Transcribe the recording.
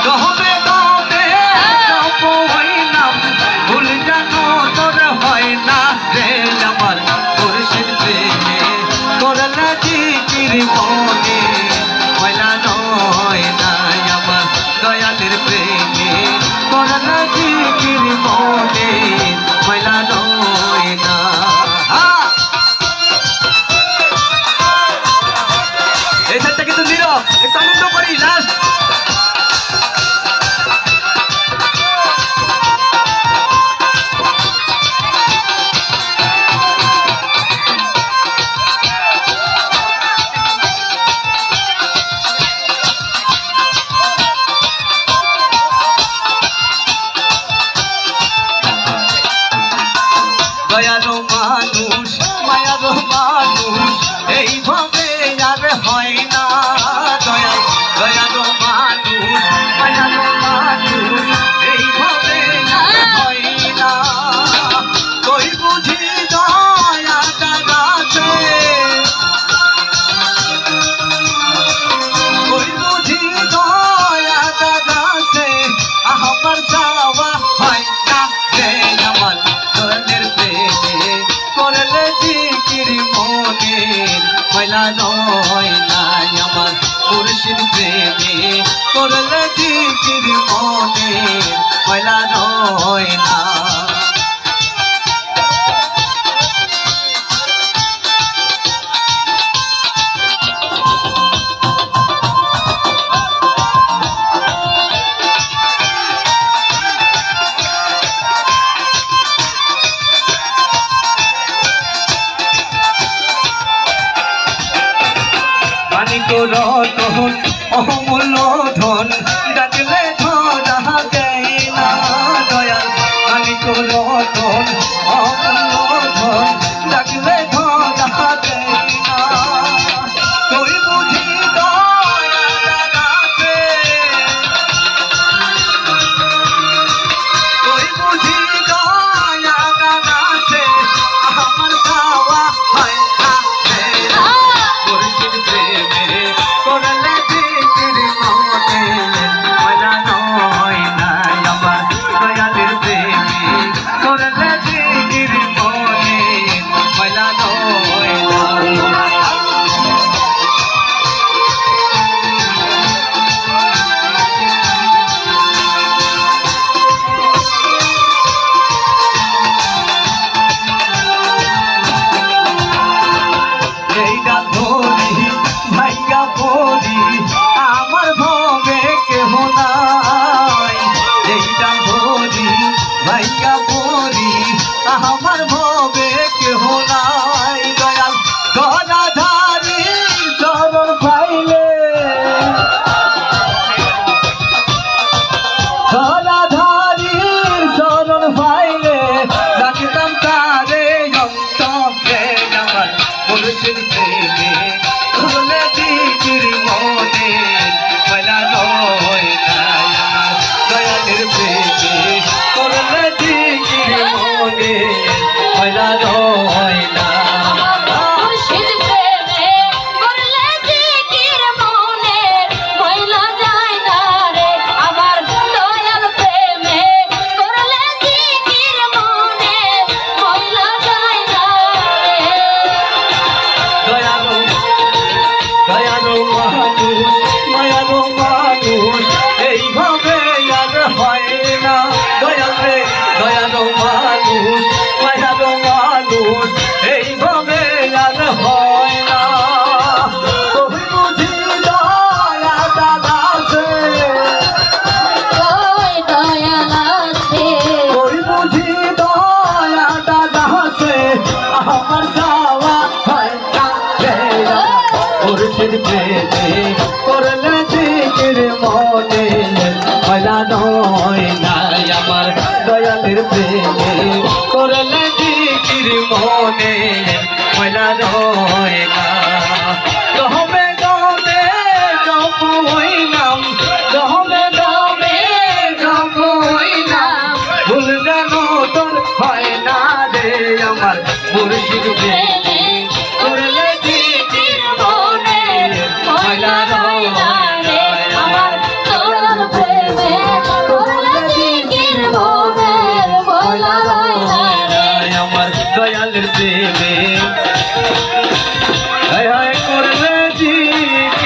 গহবে গহবে জপ হইলাম ভুল যেন তোর হয় না রে আমার মুর্শিদ প্রেমে করলে জিকির মনে ময়লা নয় না আমার দয়ালের প্রেমে করলে জিকির মনে ময়লা নয় না। এই সাইডটা কিন্তু নীরব, একটু আনন্দ করি লাস্ট। দয়ালু মানুষ মায়ালু মানুষ এইভাবে আর হয় না দয়াল দয়ালু মানুষ মায়ালু মানুষ এইভাবে আর হয় না কই বুঝি দয়া দাদাছে কই বুঝি দয়া দাদাছে আমার যাওয়া হয় না রে আমার দয়ালের প্রেমে করলে জিকির মনে ময়লা নয় না আমার মুর্শিদ প্রেমে করলে জিকির মনে ময়লা নয় না। রতন অমূল্য ধন ডাকলে ধরা দেয় না দয়াল মালিক রতন অমূল্য ধন ডাকলে ধরা দেয় না তুই বুঝি দয়া দাদাছে তুই বুঝি দয়া দাদাছে আমার যাওয়া হয় না মুর্শিদ প্রেমে করলে জিকির মনে ময়লা নয় না আমার দয়ালের প্রেমে করলে জিকির মনে ময়লা নয় না। ভাইয়া পড়ি আমার ভবে কেহ নাই এইটা ধরি ভাইয়া পড়ি আমার ভবে কেহ নাই দয়াল গলাধারী চরণ পাইলে গলাধারী চরণ পাইলে ডাকিতাম তারে অন্তরে আমার মুর্শিদ প্রেমে করলে জিকির মনে ময়লা নয় না আমার দয়ালের প্রেমে করলে জিকির মনে ময়লা নয় না। মুর্শিদ প্রেমে করলে জিকির মনে ময়লা যায় না রে আমার দয়াল প্রেমে করলে জিকির মনে ময়লা যায় না রে। দয়ালু দয়ালু মানুষ মায়ালু মানুষ এইভাবে আর হয় না দয়াল রে দয়ালু মানুষ মায়ালু মানুষ এইভাবে আর হয় না তুই বুঝি দয়া দাদাছে ওই দয়াল আছে তুই বুঝি দয়া দাদাছে আমার যাওয়া হয় না রে মুর্শিদ প্রেমে করলে জিকির মনে ময়লা নয় না আমার দয়ালের প্রেমে করলে জিকির মনে ময়লা নয় না গহবে গহবে জপ হইলাম গহবে গহবে জপ হইলাম ভুল যেন তোর হয় না রে আমার মুর্শিদ প্রেমে করলে জিকির মনে ময়লা নয় না আমার দয়াল প্রেমে দয়ালের প্রেমে